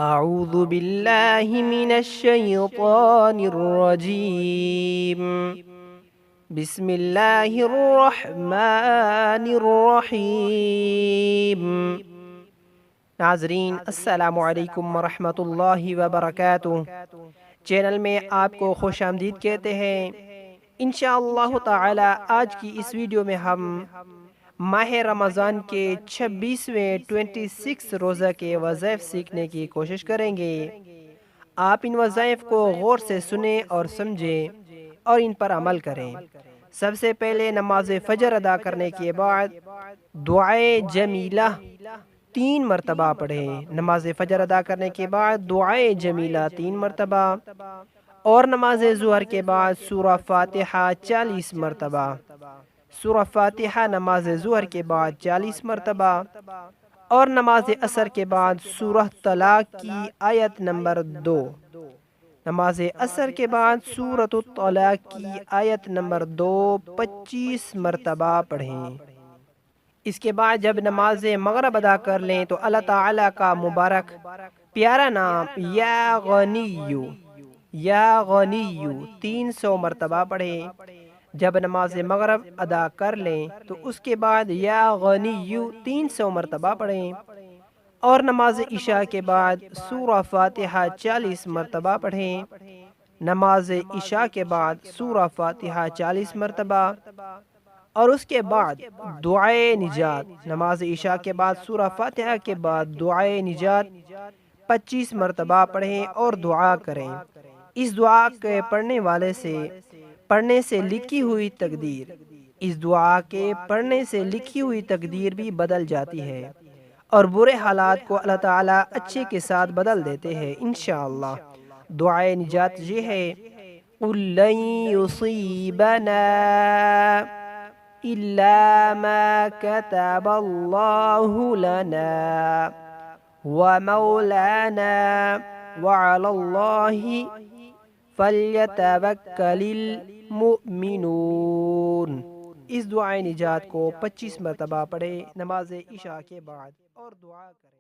اعوذ باللہ من الشیطان الرجیم بسم اللہ الرحمن الرحیم۔ ناظرین السلام علیکم ورحمۃ اللہ وبرکاتہ۔ چینل میں آپ کو خوش آمدید کہتے ہیں۔ انشاءاللہ تعالی آج کی اس ویڈیو میں ہم ماہ رمضان کے 26ویں 26 روزہ کے وظائف سیکھنے کی کوشش کریں گے۔ آپ ان وظائف کو غور سے سنیں اور سمجھیں اور ان پر عمل کریں۔ سب سے پہلے نماز فجر ادا کرنے کے بعد دعائے جمیلہ 3 مرتبہ پڑھیں۔ نماز فجر ادا کرنے کے بعد دعائے جمیلہ 3 مرتبہ، اور نماز ظہر کے بعد سورہ فاتحہ 40 مرتبہ۔ سورہ فاتحہ نماز ظہر کے بعد 40 مرتبہ، اور نماز عصر کے بعد سورہ طلاق کی آیت نمبر 2۔ نماز عصر کے بعد سورۃ الطلاق کی آیت نمبر 2 25 مرتبہ پڑھیں۔ اس کے بعد جب نماز مغرب ادا کر لیں تو اللہ تعالیٰ کا مبارک پیارا نام یا غنیو 300 مرتبہ پڑھیں۔ جب نماز مغرب ادا کر لیں تو اس کے بعد یا غنیو 300 مرتبہ پڑھیں، اور نماز عشاء کے بعد سورہ فاتحہ 40 مرتبہ پڑھیں۔ نماز عشاء کے بعد سورہ فاتحہ 40 مرتبہ، اور اس کے بعد دعائے نجات۔ نماز عشاء کے بعد سورہ فاتحہ کے بعد دعائے نجات 25 مرتبہ پڑھیں اور دعا کریں۔ اس دعا کے پڑھنے سے لکھی ہوئی تقدیر، اس دعا کے پڑھنے سے لکھی ہوئی تقدیر بھی بدل جاتی ہے، اور برے حالات کو اللہ تعالیٰ اچھے کے ساتھ بدل دیتے ہیں انشاءاللہ۔ دعائے نجات یہ ہے: قُل لَن يُصِيبَنَا إِلَّا مَا كَتَبَ اللَّهُ لَنَا وَمَوْلَانَا وَعَلَى اللَّهِ فَلْيَتَوَكَّلِ الْمُؤْمِنُونَ۔ اس دعائے نجات کو 25 مرتبہ پڑھیں نماز عشاء کے بعد اور دعا کریں۔